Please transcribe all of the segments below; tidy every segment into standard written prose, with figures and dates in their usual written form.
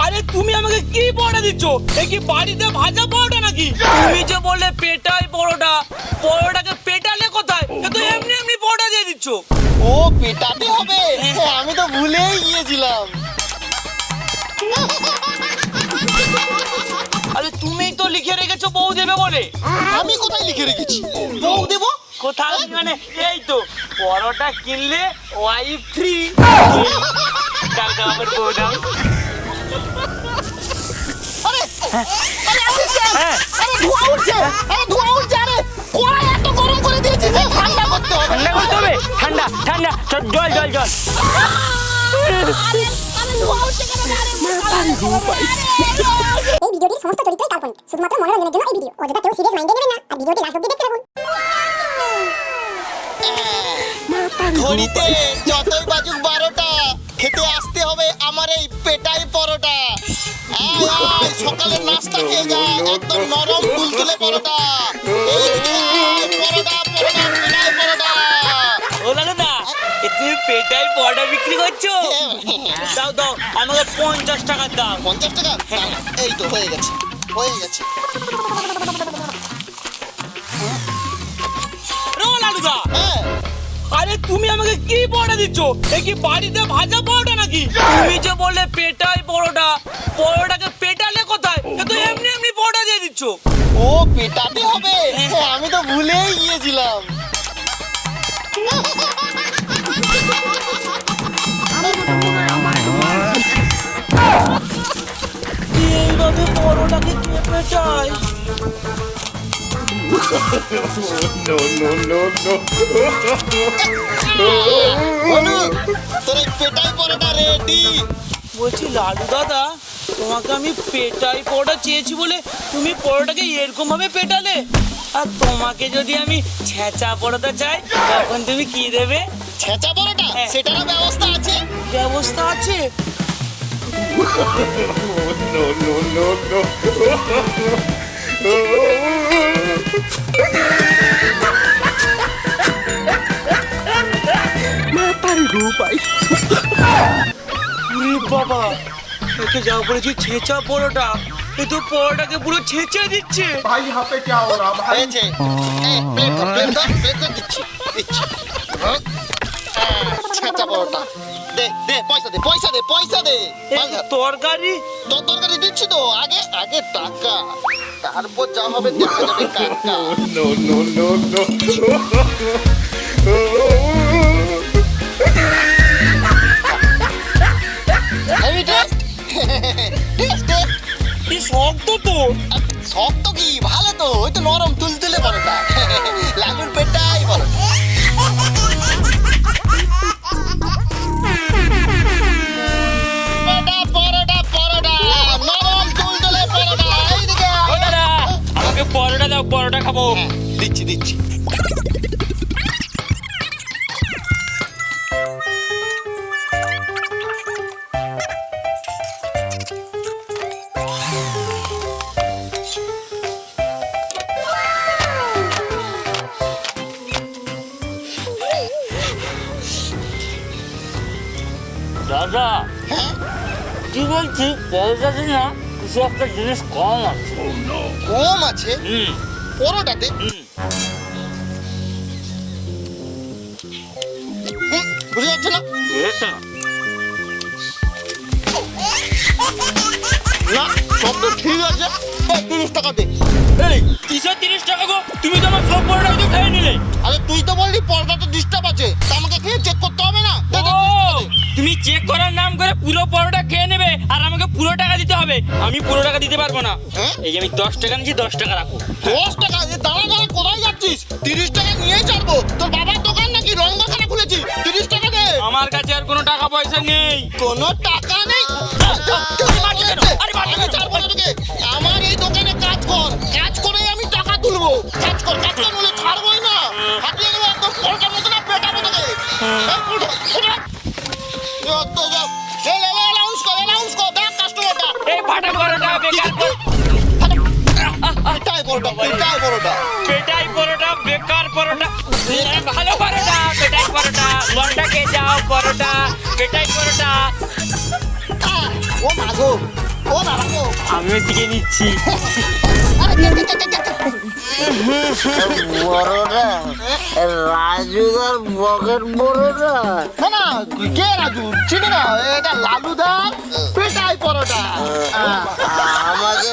আরে তুমি আমাকে কি পরোটা দিচ্ছ? এ কি বাড়িতে ভাজা পরোটা নাকি? তুমি যে বললে পেটাই পরোটা, পরোটাকে পেটালে কোথায়? এ তো এমনি এমনি পরোটা দিয়ে দিচ্ছ। ও পেটাতে হবে, আমি তো ভুলেই গিয়েছিলাম। আরে তুমিই তো লিখে রেখেছো বউ দেবে বলে। আমি কোথায় লিখে রেখেছি বউ দেবো? কোথায় মানে এই তো পরোটা কিনলে ওয়াইফ ফ্রি। টাকা আমার বউ দাও। আরে আরে আসছে, আরে ধোঁয়া উঠছে, আরে ধোঁয়া উঠছে, আরে কড়াই এত গরম করে দিয়েছি যে ঠান্ডা করতে হবে। ঠান্ডা করতে হবে? ঠান্ডা ঠান্ডা জল জল জল। এই ভিডিওটির সমস্ত চরিত্রই কাল্পনিক, শুধুমাত্র মনোরঞ্জনের জন্য এই ভিডিও। অযথা কেউ সিরিয়াস মাইন্ডে নেবেন না আর ভিডিওটি লাস্ট অবধি দেখতে থাকুন। ঘড়িতে যতই বাজুক 12টা, খেতে আসতে হবে আমার এই পেটাই পরোটা। আয় আয়, সকালের নাস্তা খেয়ে যা, একদম নরম তুলতুলে পরোটা। এইদিকে আয়, পরোটা পরোটা পেটাই পরোটা। ও দাদা তুমি পেটাই পরোটা বিক্রি করছো? দাও দাও আমাকে 50 টাকা দাও। 50 টাকা? এই তো হয়ে গেছে, হয়ে গেছে। রোল আলুদা, হ্যাঁ, আরে তুমি আমাকে কি পরোটা দিচ্ছ? এ কি বাড়িতে ভাজা পরোটা নাকি? তুমি যে বললে পেটাই পরোটা, পরোটাকে পেটালে কোথায়? এ তো এমনি এমনি পরোটা দিয়ে দিচ্ছ। ও পেটাতে হবে, আমি তো ভুলেই গিয়েছিলাম। এইভাবে পরোটাকে কে পেটায়? বলু, তোর এই পেটাই পরোটা রেডি। বলছি লালু দাদা, তোমাকে আমি পেটাই পরোটা চেয়েছি বলে তুমি পরোটাকে এরকম ভাবে পেটালে। আর তোমাকে যদি আমি ছেঁচা পরোটা চাই তখন তুমি কি দেবে? ছেঁচা পরোটা, হ্যাঁ। সেটারও ব্যবস্থা আছে। ব্যবস্থা আছে? ওরে বাবা, একে যা বলেছি ছেঁচা পরোটা, এ তো পরোটাকে পুরো ছেঁচে দিচ্ছে। भाई यहाँ पे क्या हो रहा भाई? হয়েছে, এই প্লেট ধর, প্লেট ধর, প্লেট ধর, দিচ্ছি দিচ্ছি। হ্যাঁ, ছেঁচা পরোটা দে দে, পয়সা দে, পয়সা দে, পয়সা দে। এই তরকারি তোর তরকারি দিচ্ছি তো, আগে আগে টাকা, তারপর যা হবে দেখা যাবে কাকা। আমি টেস্ট টেস্ট টেস্ট। কি শক্ত তো। শক্ত কি, ভালো তো, ওই তো নরম তুলতুলে পরোটা। লালুর পেটাই পরোটা। পরোটা পরোটা পরোটা, নরম তুলতুলে পরোটা। এইদিকে ও দাদা আমাকে পরোটা দাও, পরোটা খাবো। হ্যাঁ, দিচ্ছি দিচ্ছি। দাদা হ্যাঁ, কি বলছি, পরোটাতে না কিছু একটা জিনিস কম আছে। কম আছে হুম পরোটাতে? হুম। বুঝে যাচ্ছে না? বুঝেছো না? না, সব তো ঠিক আছে। এই 30 টাকা দে। এই কিসের 30 টাকা গো? তুমি তো আমার সব পরোটা তো খেয়ে নিলে। আরে তুই তো বললি পরোটাতে ডিস্টার্ব আছে, তা আমাকে খেয়ে চেক করতে হবে না? দে, দে, ও 30 টাকা দে। তুমি চেক করার নাম করে পুরো পরোটা খেয়ে নেবে আর আমাকে পুরো টাকা দিতে হবে। আমি পুরো টাকা দিতে পারবো না। হ্যাঁ? এই যে আমি 10 টাকা নিচ্ছি, 10 টাকা রাখো। 10 টাকা? এ দাঁড়া দাঁড়া, কোথায় যাচ্ছিস? 30 টাকা নিয়েই ছাড়বো। তোর বাবার দোকান নাকি রংবাখানা খুলেছি? 30 টাকা দে। আমার কাছে আর কোনো টাকা পয়সা নেই। কোনো টাকা নেই? আরে মারছো কেন? আমি ছাড়বো না তোকে। আমার এই দোকানে কাজ কর, কাজ করেই আমি টাকা তুলবো। কাজ কর, কাজ কর, বলে ছাড়বোই না। হাঁটিয়ে দেবো একদম পরোটার মতো, না পেটাবো তোকে। এই পুরো, পুরো। যত সব। এই লে, লে, announce কর, announce কর, দেখ কাস্টমারটা। এই ফাটা পরোটা বেকার পেটাই পরোটা, পেটাই পরোটা। পেটাই পরোটা, বেকার পরোটা। ভালো পরোটা, পেটাই পরোটা। লন্ডা খেয়ে যাও পরোটা, পেটাই পরোটা। ও মা গো, ও না রাখো। আমিও শিখে নিচ্ছি। আরে বড়রা রাজুদার বকেট বড়রা না না কে রাজু চিনি না, এটা লালুদার পেটাই পরোটা। আমাকে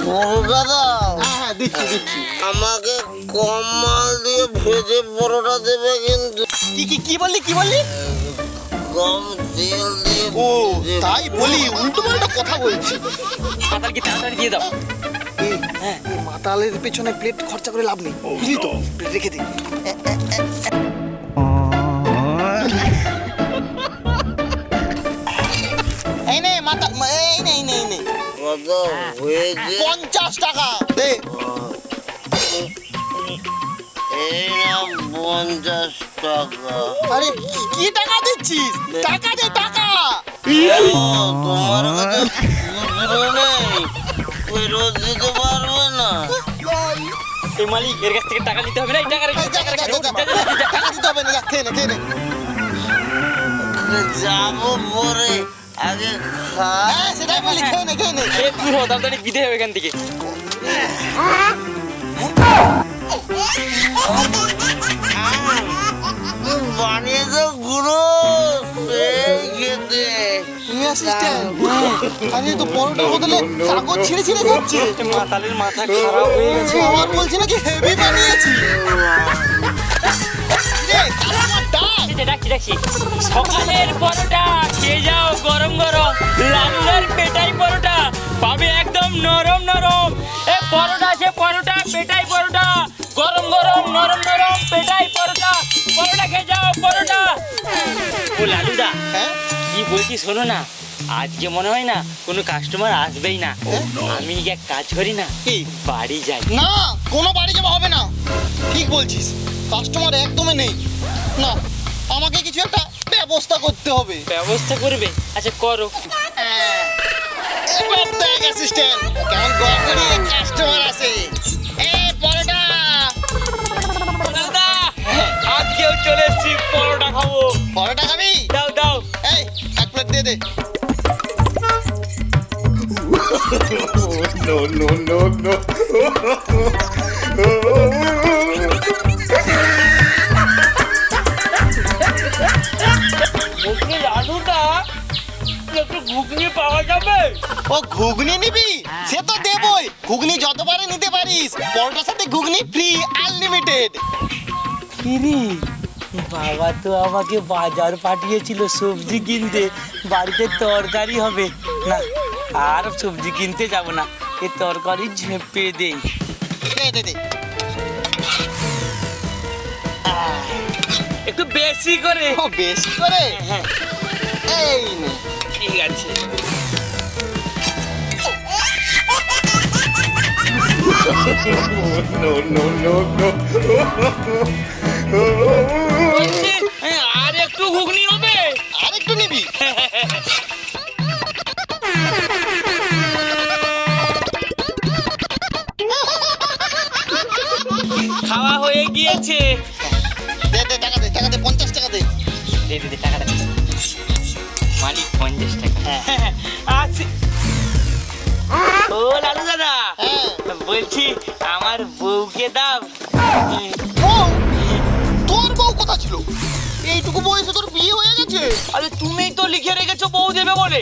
বড়টা দাও। হ্যাঁ দিচ্ছি দিচ্ছি। আমাকে কম মাল দিয়ে ভেজে পরোটা দেবে, কিন্তু কি বললি কি বললি? কম তেল দিয়ে ও ভেজে। তাই বলি, উল্টো পাল্টা কথা বলছি। মাতাল কি তাড়াতাড়ি দিয়ে দাও। হ্যাঁ মাতালের পেছনে প্লেট খরচা করে লাভ নেই, বুঝলি তো? প্লেট রেখে দে। এই নে মাতা, এই নে কত হয়েছে? 50 টাকা দে। এই না 50 টাকা। আরে কি টাকা দিচ্ছিস? টাকা দে টাকা। ও, তোমার কাছে খুচরো নেই, ফেরত দিতে পারবে না? এই মালিক, এর কাছ থেকে টাকা নিতে হবে না, এই টাকা রেখে এই যা, যা, যা, যা, যা। টাকা দিতে হবে না, যা, খেয়ে নে। যাবো পরে, আগে খা। হ্যাঁ সেটাই বলি, খেয়ে নে। এ দূর হও, তাড়াতাড়ি বিদে হবে এখান থেকে। বানিয়েছো গুঁড়ো, সেই খেতে। তুমি অ্যাসিস্ট্যান্ট? আরে তো পরোটার বদলে কাগজ ছিঁড়ে খাচ্ছে। মাতালের মাথা খারাপ হয়ে গেছে। আমার বলছি নাকি হেভি বানিয়েছি। রে কালা আমার ডাক। রাখছি। সকালের পরোটা খেয়ে যাও গরম গরম, লালুদার পেটাই পরোটা পাবে একদম নরম নরম। এ পরোটা আছে, পরোটা পেটাই পরোটা, গরম গরম নরম নরম পেটাই পরোটা। পরোটা খেয়ে যাও, পরোটা। ও লালুদা, হ্যাঁ কি বলছি শোনো না, আজকে মনে হয় না কোনো কাস্টমার আসবেই না। আমি এক কাজ করি না, কি? বাড়ি যাই। না কোনো বাড়ি যাওয়া হবে না, ঠিক বলছিস, কাস্টমার একদমই নেই। না আমাকে কিছু একটা ব্যবস্থা করতে হবে। ব্যবস্থা করবে? আচ্ছা করো। এবার দেখ অ্যাসিস্ট্যান্ট কেমন গড়গড়ি কাস্টমার আছে। এ পরোটা। দাদা, আজকেও চলে এসছি, পরোটা খাবো। পরোটা খাবি? দাও দাও। এই এক প্লেট দে। বলছি লালুদা, একটু ঘুগনি পাওয়া যাবে? ও ঘুগনি নিবি? সে তো দেবই, ঘুগনি যতবারে নিতে পারিস, পরোটার সাথে ঘুগনি ফ্রি আনলিমিটেড। কিরে, বাবা তো আমাকে বাজার পাঠিয়েছিল সবজি কিনতে, বাড়িতে তরকারি হবে না। আর সবজি কিনতে যাব না, এই তরকারি ঝেপে দেই। দে। একটু বেশি করে। ও বেশি করে? হ্যাঁ এই নে। ঠিক আছে। বলছি, আর একটু ঘুগনি হবে? আরেকটু নিবি? খাওয়া হয়ে গিয়েছে। দে টাকা দে 50 টাকা দে। দে টাকাটা। মালিক 50 টাকা। আছি। ও লালু দাদা, হ্যাঁ বলছি আমার বউকে দাও। বউ? তোর বউ কোথা ছিল? এইটুকু বয়সে তোর বিয়ে হয়ে গেছে? আরে তুমিই তো লিখে রেখেছো বউ দেবে বলে।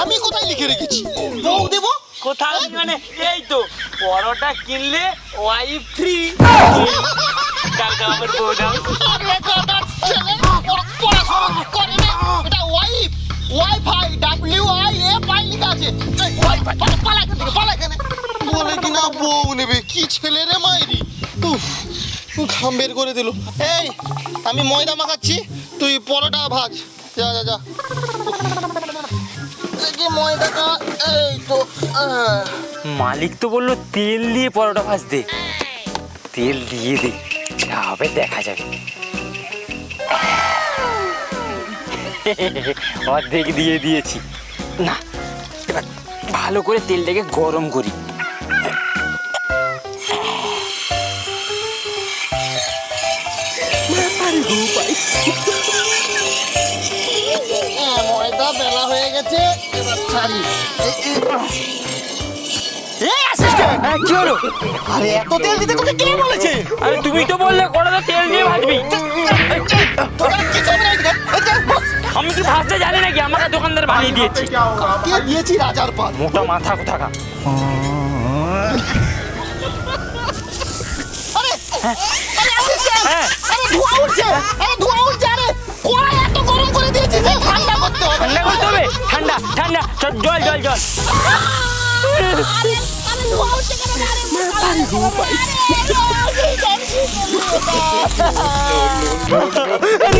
আমি কোথায় লিখে রেখেছি বউ দেব? কোথায় মানে এই তো, পরোটা কিনলে ওয়াইফ ফ্রি। কালকে আমার বউ দাও। আরে দাদা ছেলে পড়াশোনা করে না, এটা ওয়াইফাই WIFI লেখা আছে। এই, পালা এখান থেকে। বলে কিনা বউ নেবে, কি ছেলে রে মাইরি। উফ, ঘাম বের করে দিল। এই আমি ময়দা মাখাচ্ছি, তুই পরোটা ভাজ। যা দেখি ময়দাটা, এই তো। মালিক তো বললো তেল দিয়ে পরোটা ভাজতে, তেল দিয়ে দে, যা হবে দেখা যাবে। অর্ধেক দিয়ে দিয়েছি। না, এবার ভালো করে তেলটাকে গরম করি। ময়দা বেলা হয়ে গেছে, এবার এই অ্যাসিস্ট্যান্ট, কি হলো? আরে এত তেল দিতে তোকে কে বলেছে? আরে তুমি তো বললে কড়াতে তেল দিয়ে ভাজবি। তোরা কিছু হবে না এদিকে। এই যে, বস, আমি কি ভাজতে জানি নাকি? আমাকে দোকানদার বানিয়ে দিয়েছি। क्या हो रहा কে দিয়েছি রাজার পাত? মোটা মাথা কোথাকা। আরে আরে অ্যাসিস্ট্যান্ট, হ্যাঁ। আরে ধোঁয়া উঠছে, আরে ধোঁয়া উঠছে, আরে কড়াই এত গরম করে দিয়েছি যে ঠান্ডা করতে হবে। ঠান্ডা করতে হবে? ঠান্ডা ঠান্ডা চল, জল জল জল।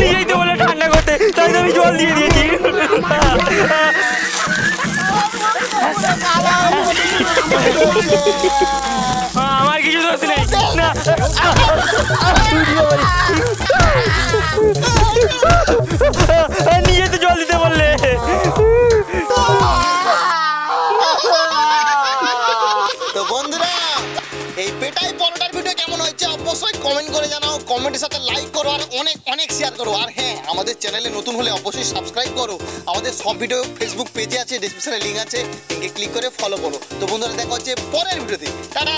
নিজেই তো বলে ঠান্ডা করতে, তাই তো আমি জল দিয়ে দিয়েছি। আমার কিছু দোষ নেই না। নিজে তো জল দিতে বললে। তো বন্ধুরা, এই পেটাই পরোটার ভিডিও কেমন হয়েছে অবশ্যই কমেন্ট করে জানাও, কমেন্টের সাথে লাইক করো আর অনেক অনেক শেয়ার করো। আর হ্যাঁ, আমাদের চ্যানেলে নতুন হলে অবশ্যই সাবস্ক্রাইব করো। আমাদের সব ভিডিও ফেসবুক পেজে আছে, ডেসক্রিপশনে লিঙ্ক আছে, লিঙ্কে ক্লিক করে ফলো করো। তো বন্ধুরা, দেখা হচ্ছে পরের ভিডিওতে। টাটা।